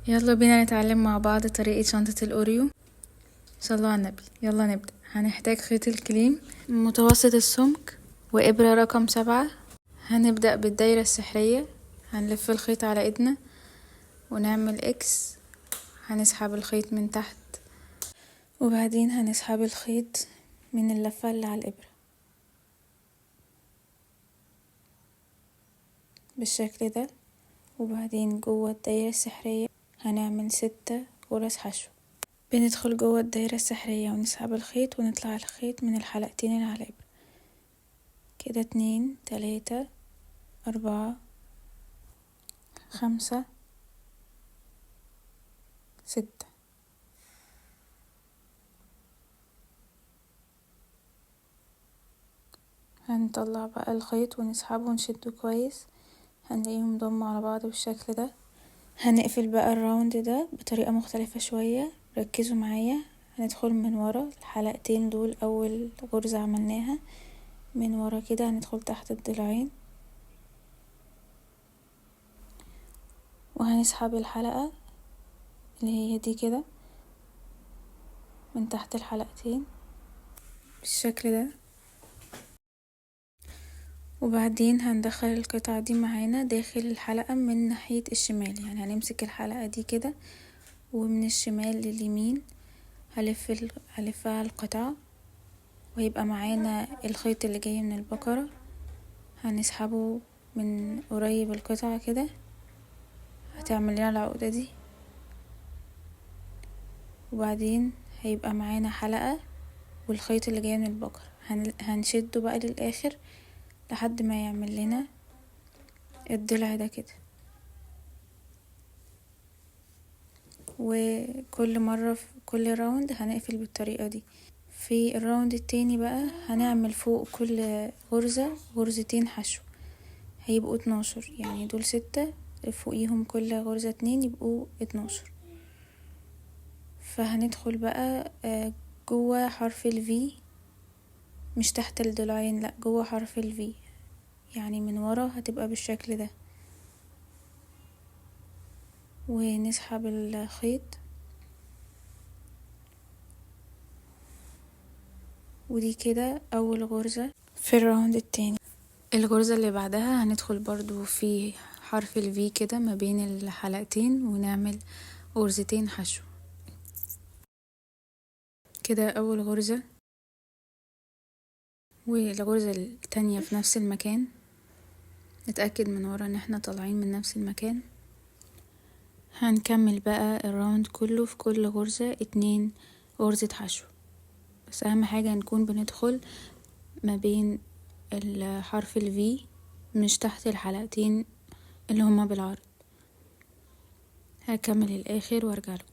يلا بينا نتعلم مع بعض طريقة شنطة الأوريو. صلوا على النبي، يلا نبدأ. هنحتاج خيط الكليم متوسط السمك وإبرة رقم 7. هنبدأ بالدايرة السحرية، هنلف الخيط على ايدنا ونعمل اكس. هنسحب الخيط من تحت وبعدين هنسحب الخيط من اللفة اللي على الإبرة بالشكل ده، وبعدين جوه الدايرة السحرية هنعمل 6 غرز حشو. بندخل جوه الدايرة السحرية ونسحب الخيط ونطلع الخيط من الحلقتين اللي على الإبرة كده، 2 3 4 5 6. هنطلع بقى الخيط ونسحبه ونشده كويس، هنلاقيهم ضموا على بعض بالشكل ده. هنقفل بقى الراوند ده بطريقة مختلفة شوية، ركزوا معايا. هندخل من ورا الحلقتين دول، اول غرزة عملناها من ورا كده هندخل تحت الضلعين وهنسحب الحلقة اللي هي دي كده من تحت الحلقتين بالشكل ده، وبعدين هندخل القطعة دي معانا داخل الحلقة من ناحية الشمال. يعني هنمسك الحلقة دي كده ومن الشمال لليمين هلفها على القطعة، ويبقى معانا الخيط اللي جاي من البقرة هنسحبه من قريب القطعة كده، هتعمل لنا العقدة دي، وبعدين هيبقى معانا حلقة والخيط اللي جاي من البقرة هنشده بقى للآخر لحد ما يعمل لنا الضلع ده كده. وكل مرة في كل راوند هنقفل بالطريقة دي. في الراوند التاني بقى هنعمل فوق كل غرزة غرزتين حشو، هيبقوا 12. يعني دول 6 فوقيهم كل غرزة 2 يبقوا 12. فهندخل بقى جوه حرف ال V، مش تحت الضلعين، لا جوه حرف ال V. يعني من ورا هتبقى بالشكل ده، ونسحب الخيط، ودي كده اول غرزة في الراوند التاني. الغرزة اللي بعدها هندخل برضو في حرف ال V كده ما بين الحلقتين ونعمل غرزتين حشو كده، اول غرزة. والغرزة التانية في نفس المكان، نتأكد من ورا ان احنا طالعين من نفس المكان. هنكمل بقى الراوند كله في كل غرزة 2 غرزة حشو، بس اهم حاجة نكون بندخل ما بين الحرف ال V مش تحت الحلقتين اللي هما بالعرض. هكمل الاخر وارجع لكم.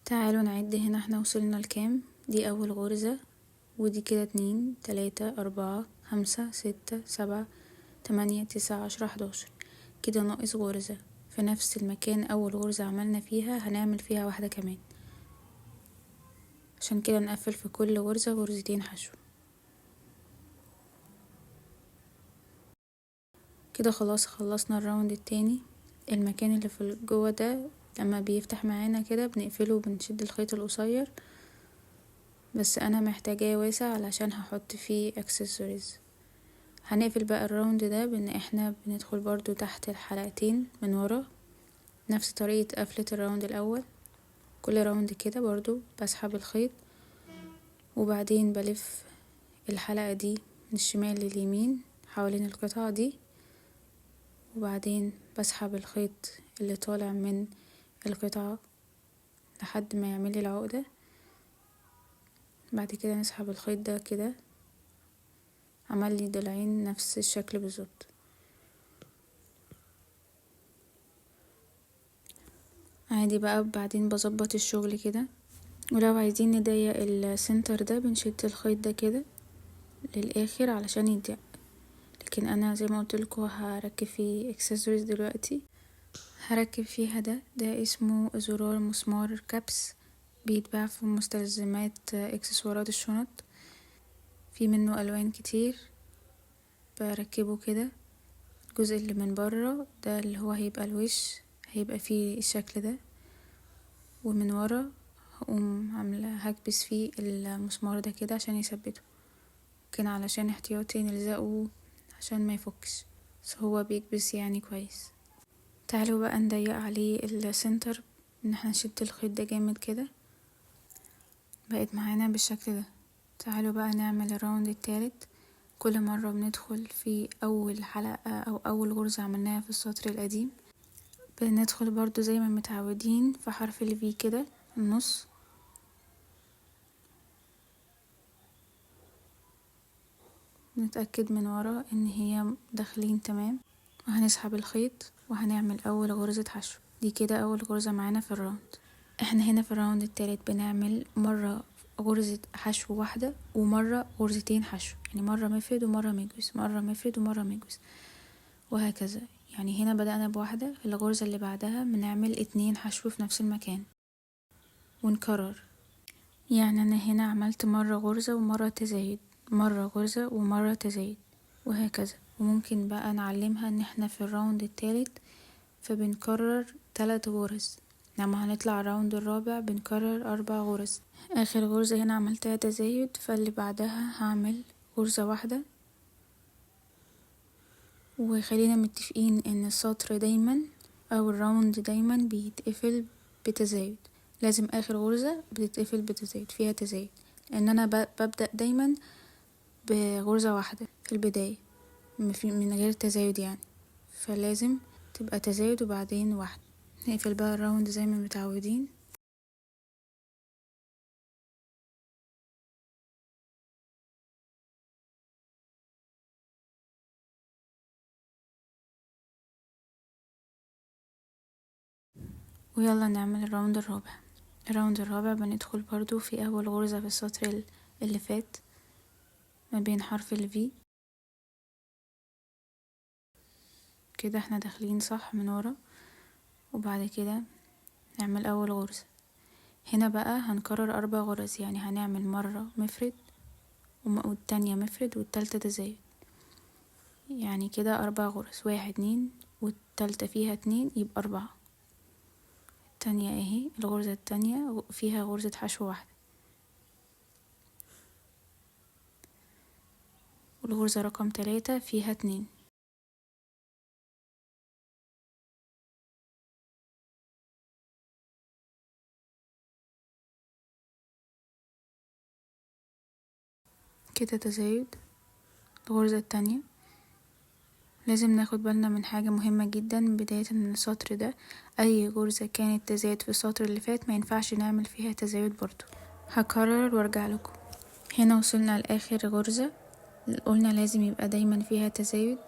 تعالوا نعد هنا احنا وصلنا لكام. دي اول غرزة، ودي كده 2 3 4 5 6 7 8 9 10 11. كده ناقص غرزة في نفس المكان اول غرزة عملنا فيها هنعمل فيها واحدة كمان، عشان كده نقفل في كل غرزة غرزتين حشو. كده خلاص خلصنا الراوند التاني. المكان اللي في جوه ده لما بيفتح معانا كده بنقفله وبنشد الخيط القصير، بس انا محتاجاه واسع علشان هحط فيه اكسسوارز. هنقفل بقى الراوند ده بان احنا بندخل برضو تحت الحلقتين من ورا، نفس طريقة قفلة الراوند الاول. كل راوند كده برضو بسحب الخيط وبعدين بلف الحلقة دي من الشمال لليمين حوالين القطعة دي، وبعدين بسحب الخيط اللي طالع من القطعة لحد ما يعمل لي العقدة. بعد كده نسحب الخيط ده كده، عمل لي ضلعين نفس الشكل بالظبط. عادي بقى. بعدين بظبط الشغل كده، ولو عايزين نضيق السنتر ده بنشد الخيط ده كده للاخر علشان يضيق. لكن انا زي ما قلتلكوا هركب فيه اكسسوارز دلوقتي. هركب فيها ده اسمه زرار مسمار كابس، بيتباع في مستلزمات اكسسوارات الشنط، في منه الوان كتير. بركبه كده. الجزء اللي من بره ده اللي هو هيبقى الوش، هيبقى فيه الشكل ده، ومن ورا هقوم عاملة هكبس فيه المسمار ده كده عشان يثبته، كان علشان احتياطي نلزقه عشان ما يفكش، بس هو بيكبس يعني كويس. تعالوا بقى نضيق عليه السنتر، ان احنا نشد الخيط ده جامد كده. بقت معانا بالشكل ده. تعالوا بقى نعمل الراوند التالت. كل مرة بندخل في اول حلقة او اول غرزة عملناها في السطر القديم، بندخل برضو زي ما متعودين في حرف الفي كده في النص، نتأكد من ورا ان هي داخلين تمام، وهنسحب الخيط وهنعمل اول غرزة حشو. دي كده اول غرزة معانا في الراوند. احنا هنا في الراوند التالت بنعمل مرة غرزة حشو واحدة ومرة غرزتين حشو، يعني مرة مفرد ومرة مجوز، مرة مفرد ومرة مجوز، وهكذا. يعني هنا بدأنا بواحدة، في الغرزة اللي بعدها بنعمل 2 حشو في نفس المكان ونكرر. يعني انا هنا عملت مرة غرزة ومرة تزايد، مرة غرزة ومرة تزايد، وهكذا. وممكن بقى نعلمها ان احنا في الراوند التالت فبنكرر 3 غرز، لما هنطلع الراوند الرابع بنكرر 4 غرز. اخر غرزة هنا عملتها تزايد، فاللي بعدها هعمل غرزة واحدة. وخلينا متفقين ان السطر دايما او الراوند دايما بيتقفل بتزايد، لازم اخر غرزة بتتقفل بتزايد فيها تزايد، لان انا ببدأ دايما بغرزة واحدة في البداية من غير تزايد يعني، فلازم تبقى تزايد وبعدين واحدة. نقفل بقى الراوند زي ما متعودين. ويلا نعمل الراوند الرابع. الراوند الرابع بندخل برضو في اول غرزة في السطر اللي فات ما بين حرف ال V كده، احنا داخلين صح من ورا. وبعد كده نعمل اول غرزة. هنا بقى هنكرر 4 غرز، يعني هنعمل مرة مفرد والتانية مفرد والتالتة تزايد، يعني كده 4 غرز، 1 2 والتالتة فيها 2 يبقى 4. التانية اهي الغرزة التانية فيها غرزة حشو واحدة، والغرزة رقم 3 فيها 2. كده تزايد. الغرزة التانية لازم ناخد بالنا من حاجة مهمة جدا بداية من السطر ده، اي غرزة كانت تزايد في السطر اللي فات ما ينفعش نعمل فيها تزايد برضو. هكرر وارجع لكم. هنا وصلنا لاخر غرزة، قلنا لازم يبقى دايما فيها تزايد،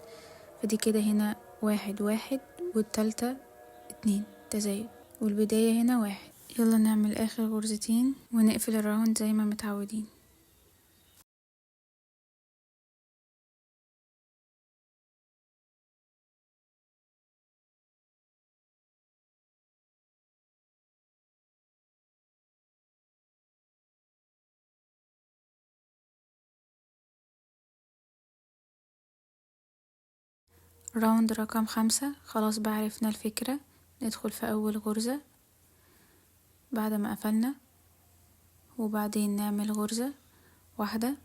فدي كده هنا 1 1 والتالتة 2 تزايد، والبداية هنا 1. يلا نعمل اخر غرزتين ونقفل الراوند زي ما متعودين. راوند رقم 5 خلاص بقى عرفنا الفكرة. ندخل في اول غرزة بعد ما قفلنا، وبعدين نعمل غرزة واحدة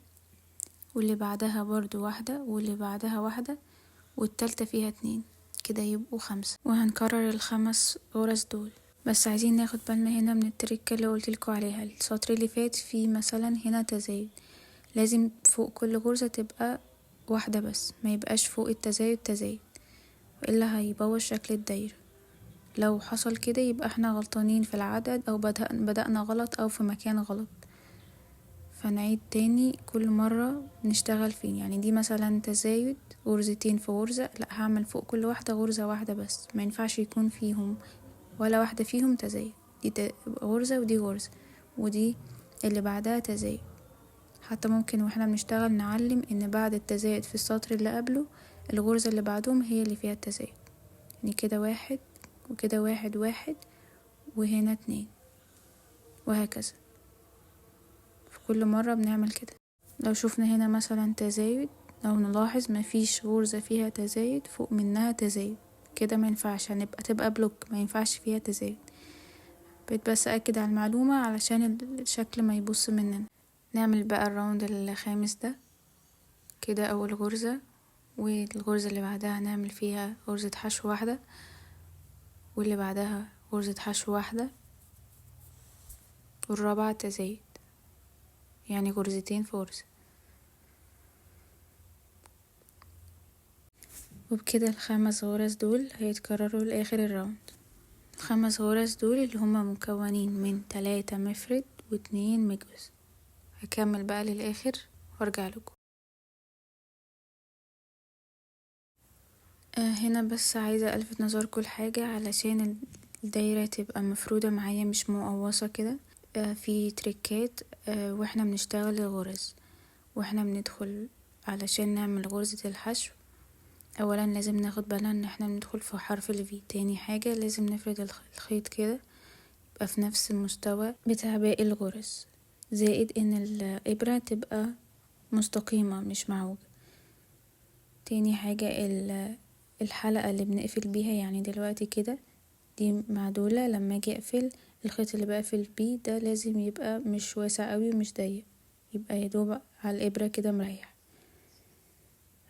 واللي بعدها برضو واحدة واللي بعدها واحدة والتالتة فيها 2، كده يبقوا 5، وهنكرر ال5 غرز دول. بس عايزين ناخد بالنا هنا من التركة اللي قلتلكوا عليها. السطر اللي فات فيه مثلا هنا تزايد، لازم فوق كل غرزة تبقى واحدة بس، ما يبقاش فوق التزايد تزايد، وإلا هيبوظ شكل الدايرة. لو حصل كده يبقى احنا غلطانين في العدد او بدأنا غلط او في مكان غلط. فنعيد تاني كل مرة نشتغل فين، يعني دي مثلا تزايد غرزتين في غرزة، لا هعمل فوق كل واحدة غرزة واحدة بس، ما ينفعش يكون فيهم ولا واحدة فيهم تزايد، دي غرزة ودي غرزة، ودي اللي بعدها تزايد. حتى ممكن واحنا بنشتغل نعلم ان بعد التزايد في السطر اللي قبله الغرزة اللي بعدهم هي اللي فيها التزايد، يعني كده واحد وكده واحد واحد وهنا اتنين، وهكذا في كل مرة بنعمل كده. لو شوفنا هنا مثلا تزايد، لو نلاحظ مفيش غرزة فيها تزايد فوق منها تزايد، كده ما ينفعش، تبقى بلوك، ما ينفعش فيها تزايد. بقيت بس أكد على المعلومة علشان الشكل ما يبص مننا. نعمل بقى الراوند الخامس ده، كده أول غرزة، والغرزة اللي بعدها هنعمل فيها غرزة حشو واحدة، واللي بعدها غرزة حشو واحدة، والرابعة تزايد، يعني غرزتين في غرزة. وبكده الخمس غرز دول هيتكرروا لآخر الراوند. الخمس غرز دول اللي هما مكونين من 3 مفرد و2 مجوز. هكمل بقى للآخر وارجع لكم. هنا بس عايزة ألفت نظركم لحاجة علشان الدايرة تبقى مفرودة معايا مش مقوصة كده. في تريكات واحنا بنشتغل الغرز واحنا بندخل علشان نعمل غرزة الحشو. اولا لازم ناخد بالنا ان احنا بندخل في حرف الفي. تاني حاجة لازم نفرد الخيط كده يبقى في نفس المستوى بتاع باقي الغرز، زائد ان الابرة تبقى مستقيمة مش معوجة. تاني حاجة الحلقة اللي بنقفل بيها، يعني دلوقتي كده دي معدولة، لما اجي اقفل الخيط اللي بقفل بيه ده لازم يبقى مش واسع قوي ومش ضيق، يبقى يدوب على الابرة كده مريح.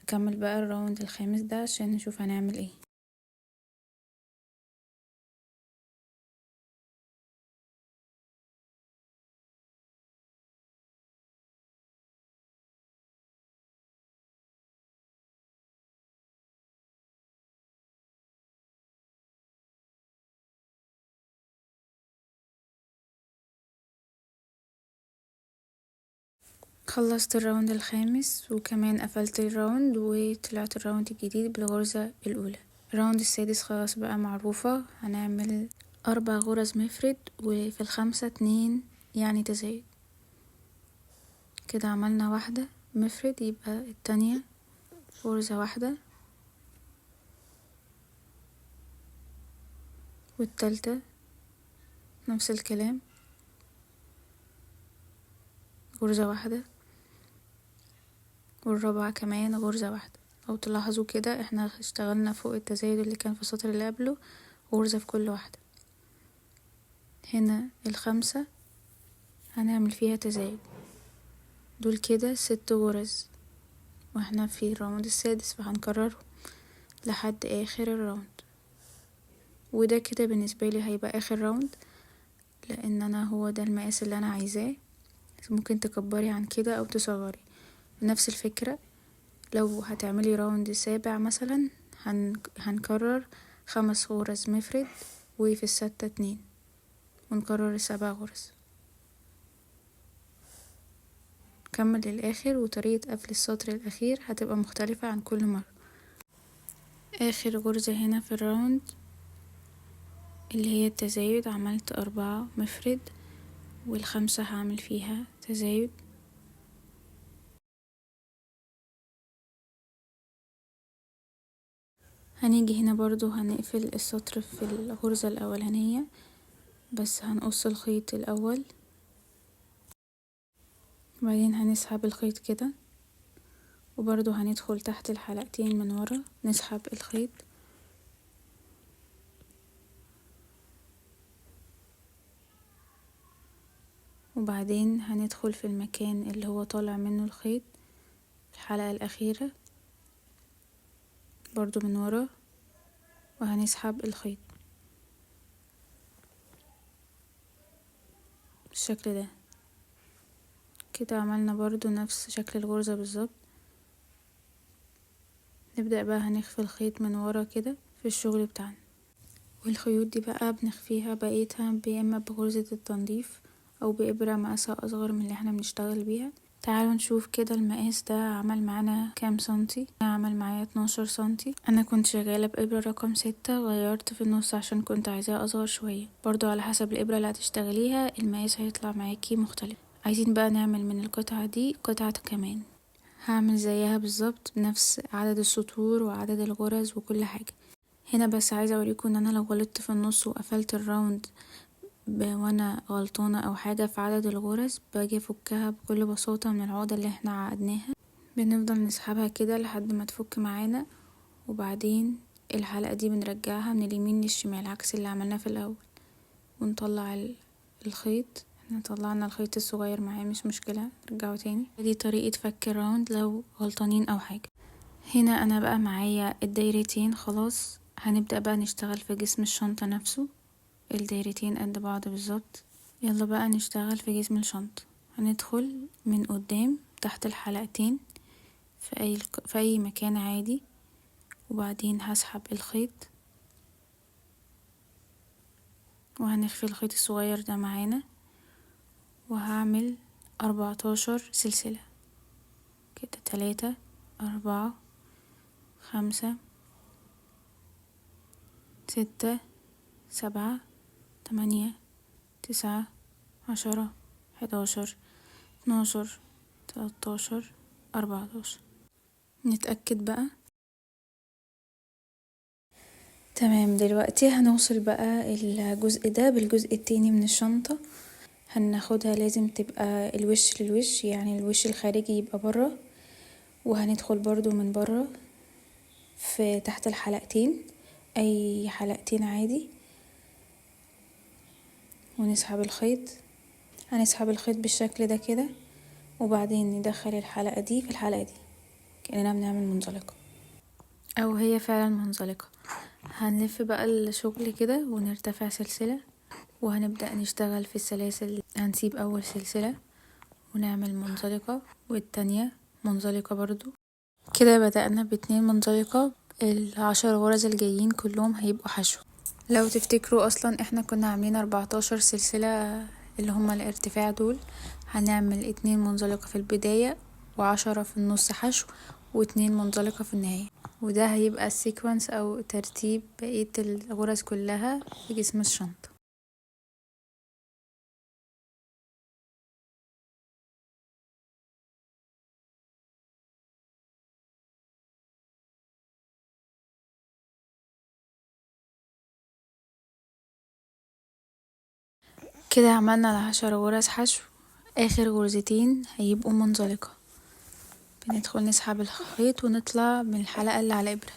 هكمل بقى الراوند الخامس ده عشان نشوف هنعمل ايه. خلصت الراوند الخامس وكمان قفلت الراوند وطلعت الراوند الجديد بالغرزة الأولى. الراوند السادس خلاص بقى معروفة، هنعمل 4 غرز مفرد وفي الخامسة 2 يعني تزايد. كده عملنا واحدة مفرد، يبقى التانية غرزة واحدة، والتالتة نفس الكلام غرزة واحدة، والرابعة كمان غرزة واحدة. او تلاحظوا كده احنا اشتغلنا فوق التزايد اللي كان في السطر اللي قبله غرزة في كل واحدة. هنا الخامسة هنعمل فيها تزايد، دول كده 6 غرز واحنا في الراوند السادس، فهنكرره لحد اخر الراوند. وده كده بالنسبة لي هيبقى اخر راوند، لان انا هو ده المقاس اللي انا عايزاه. ممكن تكبري عن كده او تصغري، نفس الفكرة. لو هتعملي راوند سابع مثلا هنكرر 5 غرز مفرد وفي الستة 2، ونكرر 7 غرز. كمل للآخر، وطريقة قفل السطر الأخير هتبقى مختلفة عن كل مرة. آخر غرزة هنا في الراوند اللي هي التزايد، عملت 4 مفرد والخامسة هعمل فيها تزايد. هنيجي هنا برضو هنقفل السطر في الغرزة الأولانية، بس هنقص الخيط الأول، وبعدين هنسحب الخيط كده، وبرضو هندخل تحت الحلقتين من ورا نسحب الخيط، وبعدين هندخل في المكان اللي هو طالع منه الخيط الحلقة الأخيرة برضو من ورا، وهنسحب الخيط بالشكل ده. كده عملنا برضو نفس شكل الغرزة بالظبط. نبدأ بقى هنخفي الخيط من ورا كده في الشغل بتاعنا، والخيوط دي بقى بنخفيها بقيتها اما بغرزة التنظيف او بإبرة مقاسها اصغر من اللي احنا بنشتغل بيها. تعالوا نشوف كده المقاس ده عمل معانا كام سنتي. عمل معايا 12 سنتي. انا كنت شغالة بإبرة رقم 6، غيرت في النص عشان كنت عايزاه اصغر شوية، برضو على حسب الإبرة اللي هتشتغليها المقاس هيطلع معاكي مختلف. عايزين بقى نعمل من القطعة دي قطعة كمان، هعمل زيها بالظبط بنفس عدد السطور وعدد الغرز وكل حاجة. هنا بس عايزة اوريكم ان انا لو غلطت في النص وقفلت الراوند وانا غلطانة او حاجة في عدد الغرز، باجي افكها بكل بساطة من العقدة اللي احنا عقدناها. بنفضل نسحبها كده لحد ما تفك معانا، وبعدين الحلقة دي بنرجعها من اليمين للشمال عكس اللي عملناه في الاول، ونطلع الخيط. احنا طلعنا الخيط الصغير معاه مش مشكلة، نرجعه تاني. دي طريقة فك الراوند لو غلطانين او حاجة. هنا انا بقى معايا الدايرتين خلاص، هنبدأ بقى نشتغل في جسم الشنطة نفسه. الدايرتين قد بعض بالظبط. يلا بقى نشتغل في جسم الشنطة. هندخل من قدام تحت الحلقتين في اي مكان عادي، وبعدين هسحب الخيط وهنخفي الخيط الصغير ده معانا، وهعمل 14 سلسلة كده. 3 4 5 6 7 8 9 10 11 12 13 14. نتأكد بقى. تمام، دلوقتي هنوصل بقى الجزء ده بالجزء التاني من الشنطة. هناخدها لازم تبقى الوش للوش، يعني الوش الخارجي يبقى برا، وهندخل برضو من برا في تحت الحلقتين، اي حلقتين عادي، ونسحب الخيط. هنسحب الخيط بالشكل ده كده، وبعدين ندخل الحلقة دي في الحلقة دي كأننا بنعمل منزلقة، او هي فعلا منزلقة. هنلف بقى الشغل كده ونرتفع سلسلة، وهنبدأ نشتغل في السلاسل. هنسيب اول سلسلة ونعمل منزلقة، والتانية منزلقة برضو. كده بدأنا ب2 منزلقة. 10 غرز الجايين كلهم هيبقوا حشو. لو تفتكروا اصلا احنا كنا عاملين 14 سلسلة اللي هما الارتفاع دول. هنعمل 2 منزلقة في البداية، و10 في النص حشو، و2 منزلقة في النهاية. وده هيبقى السيكونس او ترتيب بقية الغرز كلها في جسم الشنطة. كده عملنا 10 غرز حشو. اخر غرزتين هيبقوا منزلقة. بندخل نسحب الخيط ونطلع من الحلقة اللي على الإبرة.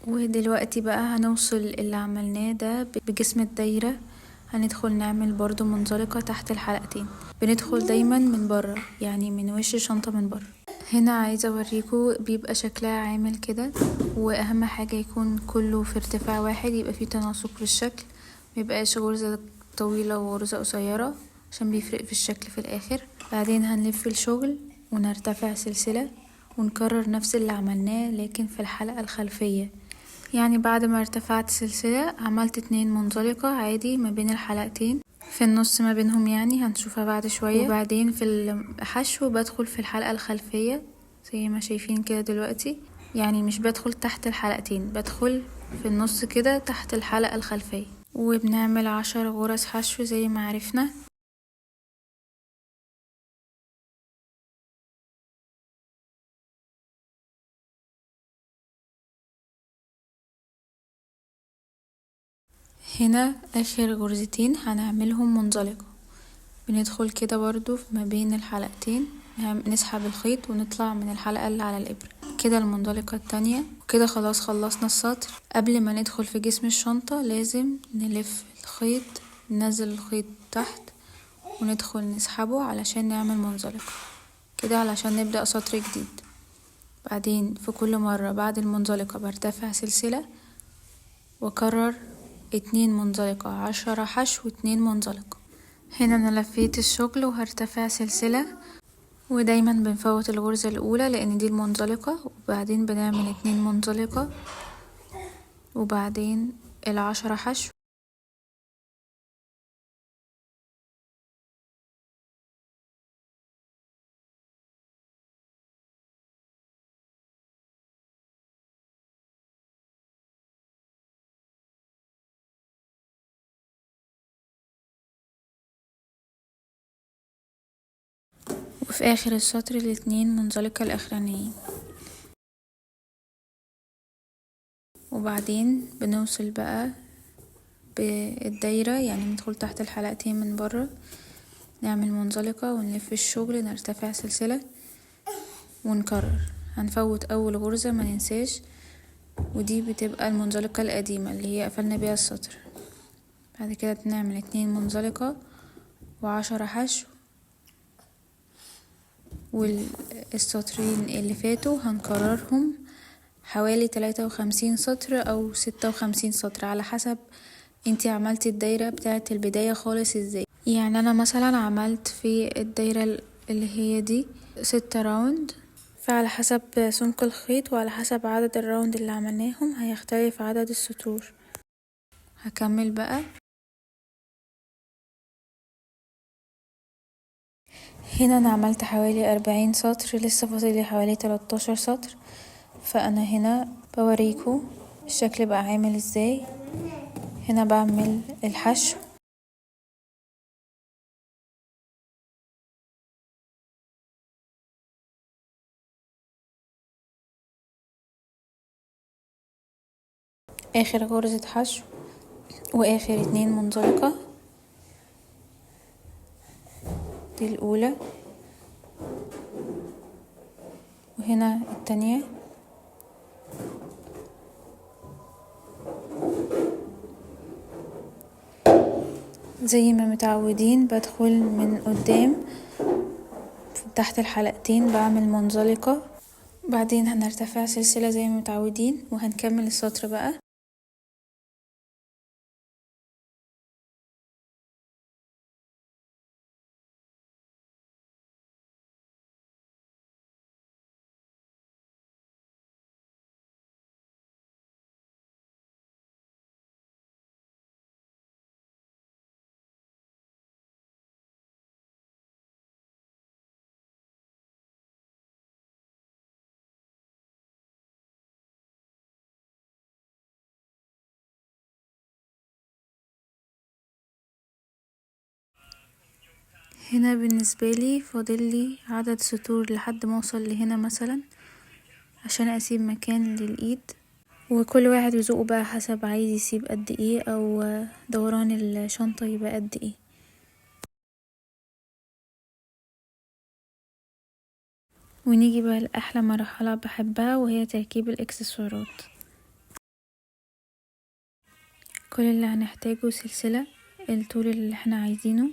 ودلوقتي بقى هنوصل اللي عملناه ده بجسم الدايرة. هندخل نعمل برضو منزلقة تحت الحلقتين. بندخل دايما من برا، يعني من وش الشنطة من برا. هنا عايزة اوريكم بيبقى شكلها عامل كده، واهم حاجة يكون كله في ارتفاع واحد، يبقى فيه تناسق في الشكل، ميبقاش غرزة طويلة وغرزة قصيرة عشان بيفرق في الشكل في الاخر. بعدين هنلف الشغل ونرتفع سلسلة، ونكرر نفس اللي عملناه لكن في الحلقة الخلفية. يعني بعد ما ارتفعت سلسلة عملت 2 منزلقة عادي ما بين الحلقتين، في النص ما بينهم يعني هنشوفها بعد شوية. وبعدين في الحشو بدخل في الحلقة الخلفية زي ما شايفين كده دلوقتي، يعني مش بدخل تحت الحلقتين، بدخل في النص كده تحت الحلقة الخلفية. وبنعمل 10 غرز حشو زي ما عرفنا. هنا اخر غرزتين هنعملهم منزلقة. بندخل كده برضو ما بين الحلقتين، نسحب الخيط ونطلع من الحلقة اللي على الإبرة كده المنزلقة التانية. وكده خلاص خلصنا السطر. قبل ما ندخل في جسم الشنطة لازم نلف الخيط، ننزل الخيط تحت وندخل نسحبه علشان نعمل منزلقة كده، علشان نبدأ سطر جديد. بعدين في كل مرة بعد المنزلقة برتفع سلسلة، وكرر 2 منزلقة، 10 حشو، 2 منزلقة. هنا انا لفيت الشغل وهرتفع سلسلة، ودايما بنفوت الغرزة الاولى لان دي المنزلقة، وبعدين بنعمل 2 منزلقة، وبعدين 10 حشو، وفي اخر السطر الاتنين منزلقة الاخرانيين. وبعدين بنوصل بقى بالدايرة، يعني ندخل تحت الحلقتين من برا، نعمل منزلقة ونلف الشغل، نرتفع سلسلة ونكرر. هنفوت اول غرزة ما ننساش، ودي بتبقى المنزلقة القديمة اللي هي قفلنا بيها السطر. بعد كده بنعمل 2 منزلقة و10 حشو، والسطرين اللي فاتوا هنكررهم حوالي 53 سطر او 56 سطر على حسب انتي عملتي الدايرة بتاعة البداية خالص ازاي. يعني انا مثلا عملت في الدايرة اللي هي دي 6 راوند، فعلى حسب سمك الخيط وعلى حسب عدد الراوند اللي عملناهم هيختلف عدد السطور. هكمل بقى. هنا انا عملت حوالي 40 سطر، لسه فاضلي حوالي 13 سطر، فانا هنا بوريكم الشكل بقى عامل ازاي. هنا بعمل الحشو، اخر غرزة حشو واخر 2 منزلقة، دي الاولى وهنا التانية. زي ما متعودين بدخل من قدام تحت الحلقتين، بعمل منزلقة، بعدين هنرتفع سلسلة زي ما متعودين وهنكمل السطر بقى. هنا بالنسبة لي فاضل لي عدد سطور لحد ما اوصل لهنا مثلا، عشان اسيب مكان للايد، وكل واحد وذوقه بقى حسب عايز يسيب قد ايه او دوران الشنطة يبقى قد ايه. ونيجي بقى لأحلى مرحلة بحبها وهي تركيب الاكسسوارات. كل اللي هنحتاجه سلسلة الطول اللي احنا عايزينه،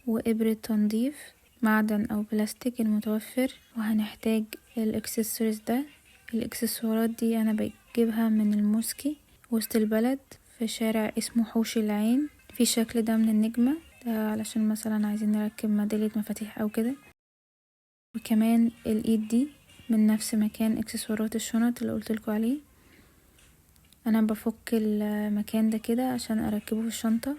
وإبرة تنظيف معدن او بلاستيك المتوفر، وهنحتاج الاكسسوارز ده. الاكسسوارات دي انا بجيبها من الموسكي وسط البلد في شارع اسمه حوش العين، في الشكل ده من النجمة ده علشان مثلا عايزين نركب ميدالية مفاتيح او كده. وكمان الايد دي من نفس مكان اكسسوارات الشنط اللي قلتلكوا عليه. انا بفك المكان ده كده عشان اركبه في الشنطة.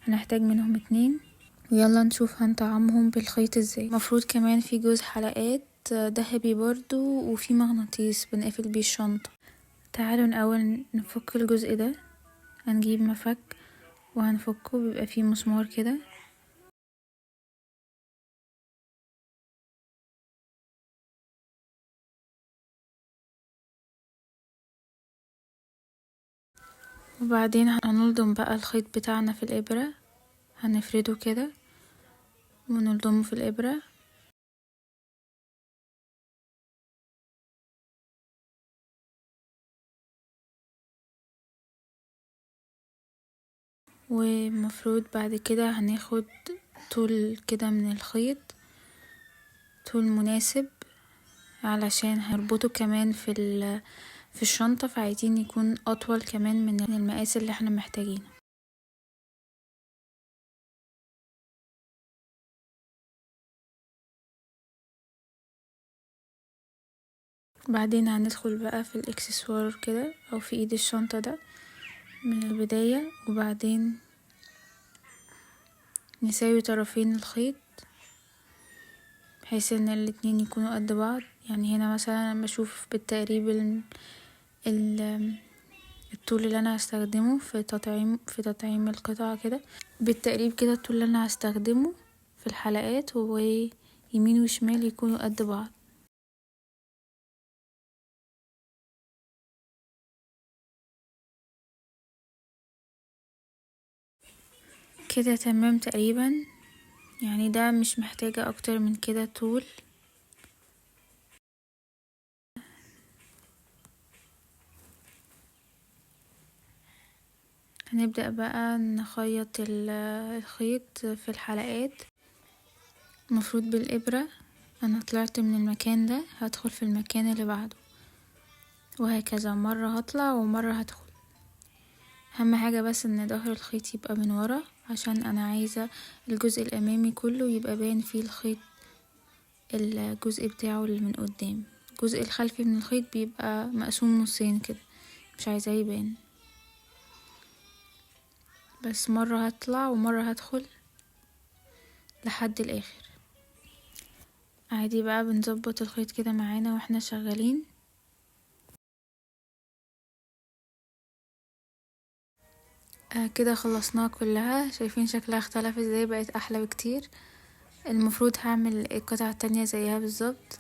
هنحتاج منهم 2، ويلا نشوف هنطعمهم بالخيط ازاي. مفروض كمان في جوز حلقات دهبي برضو، وفي مغناطيس بنقفل بيه الشنطة. تعالوا الاول نفك الجزء ده. هنجيب مفك وهنفكه، بيبقى فيه مسمار كده، وبعدين هنلضم بقى الخيط بتاعنا في الإبرة، هنفرده كده ونلضمه في الإبرة. ومفروض بعد كده هناخد طول كده من الخيط، طول مناسب علشان هنربطه كمان في الشنطة، فعايزين يكون أطول كمان من المقاس اللي احنا محتاجينه. بعدين هندخل بقى في الاكسسوار كده او في ايد الشنطة ده من البداية، وبعدين نساوي طرفين الخيط بحيث ان الاتنين يكونوا قد بعض. يعني هنا مثلا انا بشوف بالتقريب ال الطول اللي انا هستخدمه في تطعيم القطعة كده، بالتقريب كده الطول اللي انا هستخدمه في الحلقات، يمين وشمال يكونوا قد بعض. كده تمام تقريبا، يعني ده مش محتاجة اكتر من كده طول. هنبدأ بقى نخيط الخيط في الحلقات. المفروض بالإبرة، انا طلعت من المكان ده هدخل في المكان اللي بعده، وهكذا مرة هطلع ومرة هدخل. اهم حاجة بس ان ظهر الخيط يبقى من ورا، عشان انا عايزة الجزء الامامي كله يبقى باين فيه الخيط الجزء بتاعه اللي من قدام. الجزء الخلفي من الخيط بيبقى مقسوم نصين كده، مش عايزاه يبان. بس مرة هطلع ومرة هدخل لحد الاخر. عادي بقى بنظبط الخيط كده معانا واحنا شغالين. كده خلصناها كلها. شايفين شكلها اختلف ازاي؟ بقت احلى بكتير. المفروض هعمل القطعة التانية زيها بالظبط.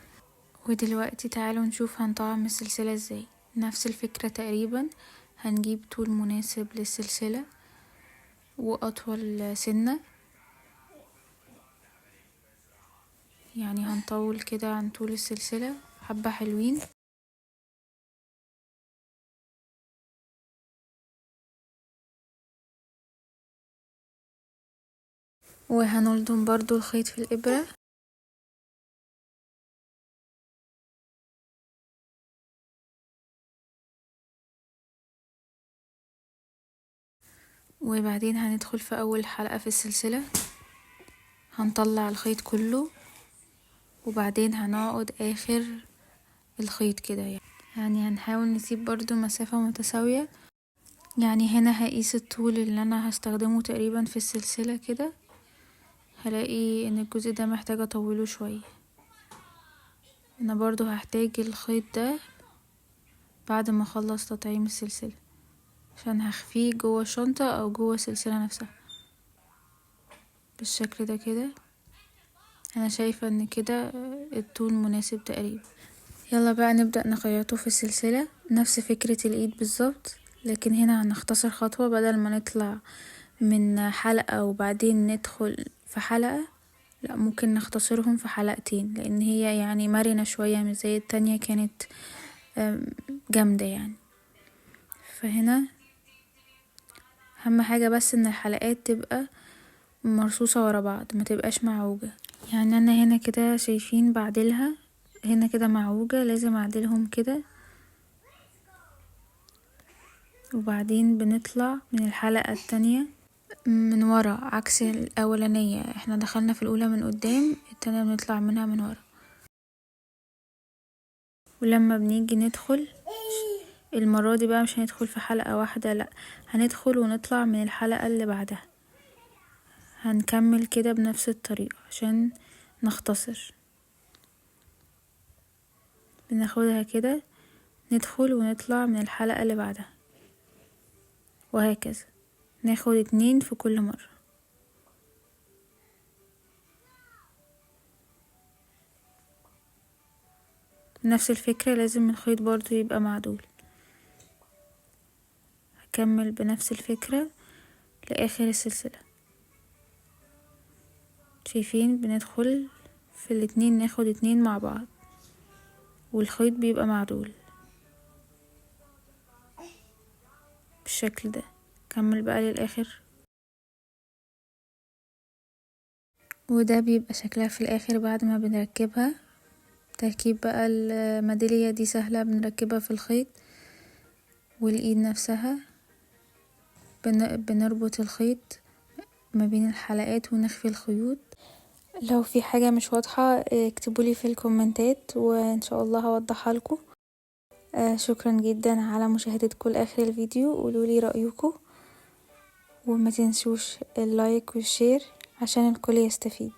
ودلوقتي تعالوا نشوف هنطعم السلسلة ازاي. نفس الفكرة تقريبا، هنجيب طول مناسب للسلسلة واطول سنة، يعني هنطول كده عن طول السلسلة حبة حلوين. وهنلضم برضو الخيط في الإبرة. وبعدين هندخل في أول حلقة في السلسلة، هنطلع الخيط كله، وبعدين هنعقد آخر الخيط كده. يعني هنحاول نسيب برضو مسافة متساوية. يعني هنا هقيس الطول اللي انا هستخدمه تقريبا في السلسلة كده، هلاقي ان الجزء ده محتاجة اطوله شوية. انا برضو هحتاج الخيط ده بعد ما اخلص تطعيم السلسلة، عشان هخفيه جوه الشنطة او جوه السلسلة نفسها بالشكل ده كده. انا شايفة ان كده الطول مناسب تقريبا. يلا بقى نبدأ نخيطه في السلسلة نفس فكرة الايد بالظبط، لكن هنا هنختصر خطوة. بدل ما نطلع من حلقة وبعدين ندخل في حلقة، لا ممكن نختصرهم في حلقتين، لان هي يعني مرنة شوية مش زي التانية كانت جامدة يعني. فهنا اهم حاجة بس ان الحلقات تبقى مرصوصة ورا بعض، ما تبقاش معوجة. يعني انا هنا كده شايفين بعدلها، هنا كده معوجة، لازم اعدلهم كده. وبعدين بنطلع من الحلقة التانية من ورا عكس الاولانية. احنا دخلنا في الاولى من قدام، التانية بنطلع منها من ورا. ولما بنيجي ندخل المرة دي بقى مش هندخل في حلقة واحدة، لا هندخل ونطلع من الحلقة اللي بعدها. هنكمل كده بنفس الطريقة عشان نختصر. بناخدها كده، ندخل ونطلع من الحلقة اللي بعدها، وهكذا ناخد 2 في كل مرة. نفس الفكرة، لازم الخيط برضو يبقى معدول. هكمل بنفس الفكرة لآخر السلسلة. شايفين بندخل في الاتنين، ناخد 2 مع بعض والخيط بيبقى معدول بالشكل ده. كمل بقى للآخر. وده بيبقى شكلها في الآخر بعد ما بنركبها. تركيب بقى الميدالية دي سهلة، بنركبها في الخيط والإيد نفسها. بنربط الخيط ما بين الحلقات ونخفي الخيوط. لو في حاجة مش واضحة اكتبولي في الكومنتات وان شاء الله هوضحها لكم. شكرا جدا على مشاهدتكم لآخر الفيديو. قولولي رأيكم وما تنسوش اللايك والشير عشان الكل يستفيد.